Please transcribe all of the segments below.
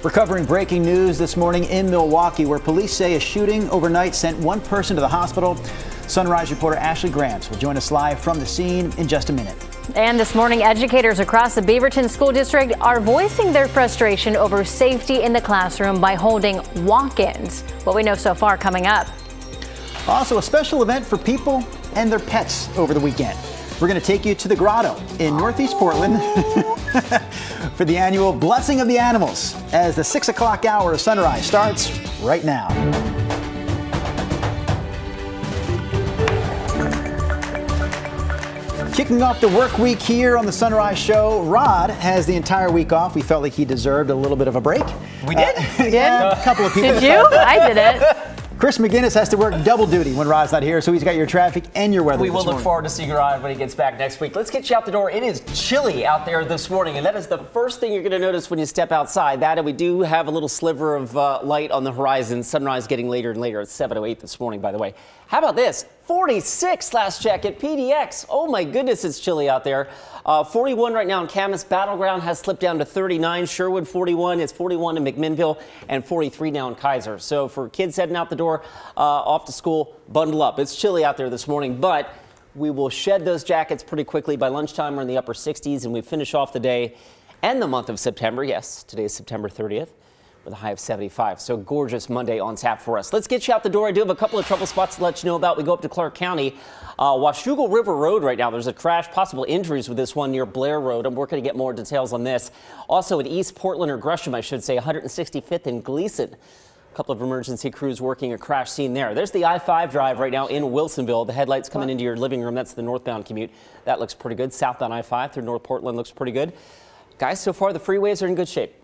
We're covering breaking news this morning in Milwaukee, where police say a shooting overnight sent one person to the hospital. Sunrise reporter Ashley Grams will join us live from the scene in just a minute. And this morning, educators across the Beaverton School District are voicing their frustration over safety in the classroom by holding walk-ins. What we know so far coming up. Also, a special event for people and their pets over the weekend. We're going to take you to the Grotto in Northeast Portland for the annual Blessing of the Animals as the 6 o'clock hour of sunrise starts right now. Kicking off the work week here on the Sunrise Show, Rod has the entire week off. We felt like he deserved a little bit of a break. We did? Yeah, a couple of people. Did you? I did it. Chris McGinnis has to work double duty when Rod's not here, so he's got your traffic and your weather. We will look forward to seeing Rod when he gets back next week. Let's get you out the door. It is chilly out there this morning, and that is the first thing you're going to notice when you step outside. That, and we do have a little sliver of light on the horizon. Sunrise getting later and later. It's 7:08 this morning, by the way. How about this? 46 last check at PDX. Oh my goodness, it's chilly out there. 41 right now in Camas. Battleground has slipped down to 39. Sherwood 41. It's 41 in McMinnville and 43 now in Kaiser. So for kids heading out the door off to school, bundle up. It's chilly out there this morning, but we will shed those jackets pretty quickly. By lunchtime, we're in the upper 60s, and we finish off the day and the month of September. Yes, today is September 30th. With a high of 75. So gorgeous Monday on tap for us. Let's get you out the door. I do have a couple of trouble spots to let you know about. We go up to Clark County. Washougal River Road right now. There's a crash, possible injuries with this one near Blair Road. I'm working to get more details on this. Also in East Portland, or Gresham, I should say, 165th and Gleason. A couple of emergency crews working a crash scene there. There's the I-5 drive right now in Wilsonville. The headlights coming into your living room. That's the northbound commute. That looks pretty good. Southbound I-5 through North Portland looks pretty good. Guys, so far the freeways are in good shape.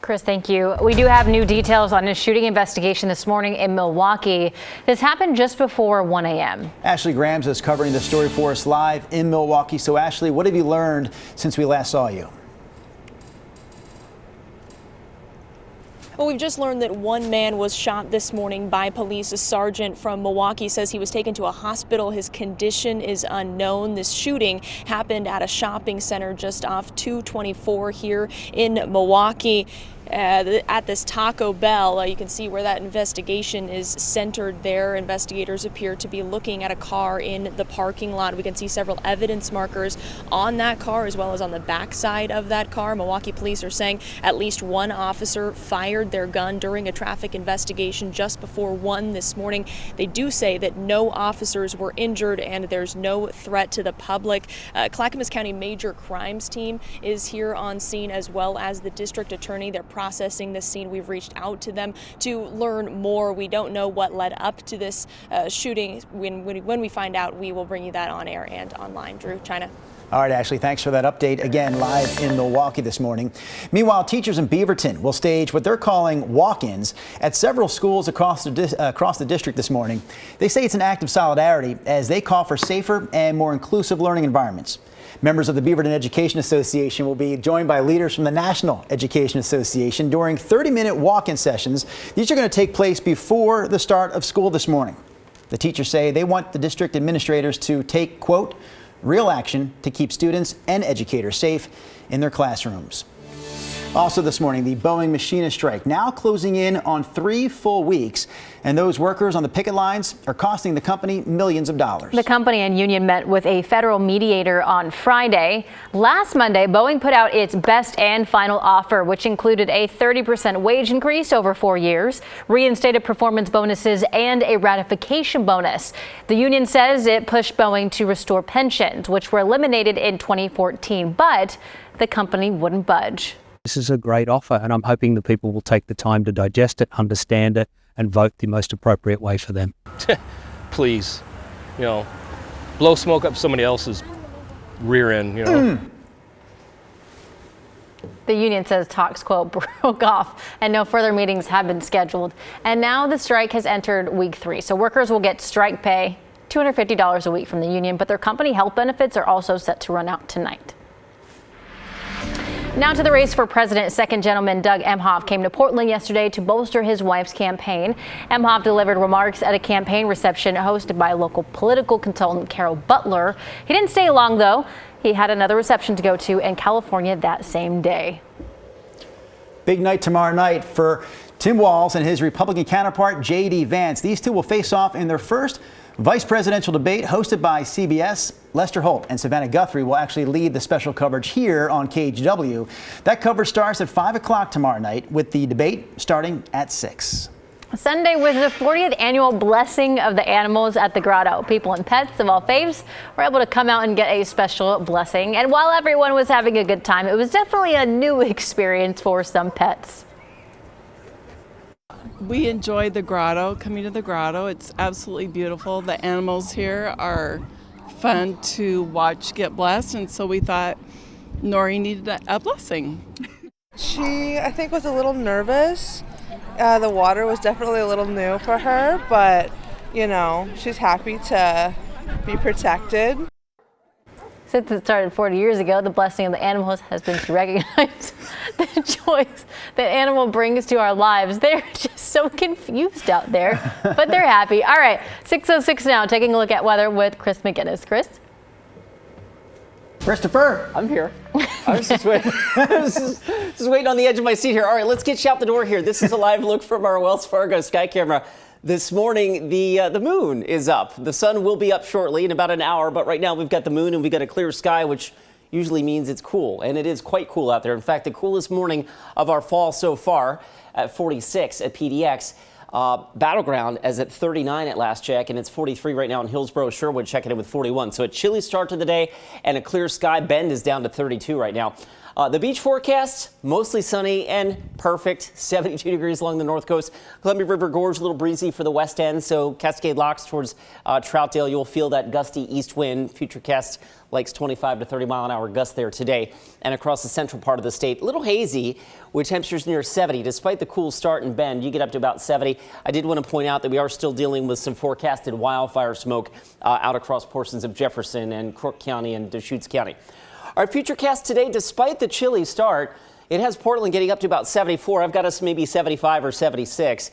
Chris, thank you. We do have new details on a shooting investigation this morning in Milwaukee. This happened just before 1 a.m. Ashley Grams is covering the story for us live in Milwaukee. So, Ashley, what have you learned since we last saw you? Well, we've just learned that one man was shot this morning by police. A sergeant from Milwaukee says he was taken to a hospital. His condition is unknown. This shooting happened at a shopping center just off 224 here in Milwaukee. At this Taco Bell, you can see where that investigation is centered there. Investigators appear to be looking at a car in the parking lot. We can see several evidence markers on that car as well as on the backside of that car. Milwaukee police are saying at least one officer fired their gun during a traffic investigation just before 1 this morning. They do say that no officers were injured and there's no threat to the public. Clackamas County Major Crimes Team is here on scene as well as the district attorney. They're processing this scene. We've reached out to them to learn more. We don't know what led up to this shooting. When we find out, we will bring you that on air and online. Drew, China. All right, Ashley, thanks for that update. Again, live in Milwaukee this morning. Meanwhile, teachers in Beaverton will stage what they're calling walk-ins at several schools across the district this morning. They say it's an act of solidarity as they call for safer and more inclusive learning environments. Members of the Beaverton Education Association will be joined by leaders from the National Education Association during 30-minute walk-in sessions. These are going to take place before the start of school this morning. The teachers say they want the district administrators to take, quote, real action to keep students and educators safe in their classrooms. Also this morning, the Boeing machinist strike now closing in on 3 full weeks, and those workers on the picket lines are costing the company millions of dollars. The company and union met with a federal mediator on Friday. Last Monday, Boeing put out its best and final offer, which included a 30% wage increase over 4 years, reinstated performance bonuses, and a ratification bonus. The union says it pushed Boeing to restore pensions, which were eliminated in 2014, but the company wouldn't budge. This is a great offer, and I'm hoping the people will take the time to digest it, understand it, and vote the most appropriate way for them. Please, blow smoke up somebody else's rear end, The union says talks, quote, broke off and no further meetings have been scheduled. And now the strike has entered week 3. So workers will get strike pay, $250 a week from the union, but their company health benefits are also set to run out tonight. Now to the race for president. Second gentleman Doug Emhoff came to Portland yesterday to bolster his wife's campaign. Emhoff delivered remarks at a campaign reception hosted by local political consultant Carol Butler. He didn't stay long, though. He had another reception to go to in California that same day. Big night tomorrow night for Tim Walz and his Republican counterpart, J.D. Vance. These two will face off in their first vice presidential debate hosted by CBS. Lester Holt and Savannah Guthrie will actually lead the special coverage here on KHW. That coverage starts at 5 o'clock tomorrow night with the debate starting at 6. Sunday was the 40th annual blessing of the animals at the grotto. People and pets of all faiths were able to come out and get a special blessing. And while everyone was having a good time, it was definitely a new experience for some pets. We enjoyed the grotto, coming to the grotto. It's absolutely beautiful. The animals here are fun to watch get blessed, and so we thought Nori needed a blessing. She, I think, was a little nervous. The water was definitely a little new for her, but, you know, she's happy to be protected. Since it started 40 years ago, the blessing of the animals has been to recognize the joys that animal brings to our lives. They're just so confused out there, but they're happy. All right, 6:06 now, taking a look at weather with Chris McGinnis. Chris? Christopher. I'm here. I was just waiting. just waiting on the edge of my seat here. All right, let's get you out the door here. This is a live look from our Wells Fargo sky camera. This morning, the moon is up. The sun will be up shortly in about an hour, but right now we've got the moon and we've got a clear sky, which usually means it's cool, and it is quite cool out there. In fact, the coolest morning of our fall so far at 46 at PDX. Battleground is at 39 at last check, and it's 43 right now in Hillsborough. Sherwood checking in with 41. So a chilly start to the day and a clear sky. Bend is down to 32 right now. The beach forecast, mostly sunny and perfect. 72 degrees along the north coast. Columbia River Gorge, a little breezy for the west end. So Cascade Locks towards Troutdale, you'll feel that gusty east wind. Futurecast likes 25 to 30 mile an hour gusts there today. And across the central part of the state, a little hazy with temperatures near 70. Despite the cool start in Bend, you get up to about 70. I did want to point out that we are still dealing with some forecasted wildfire smoke out across portions of Jefferson and Crook County and Deschutes County. Our Futurecast today, despite the chilly start, it has Portland getting up to about 74. I've got us maybe 75 or 76.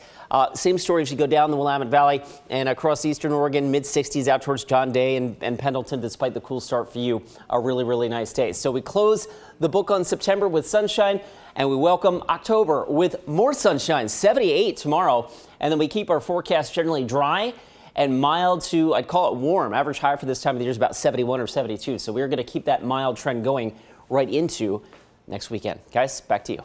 Same story as you go down the Willamette Valley and across eastern Oregon, mid-60s out towards John Day and Pendleton, despite the cool start for you. A really, really nice day. So we close the book on September with sunshine, and we welcome October with more sunshine, 78 tomorrow. And then we keep our forecast generally dry and mild to, I'd call it warm. Average high for this time of the year is about 71 or 72. So we're going to keep that mild trend going right into next weekend. Guys, back to you.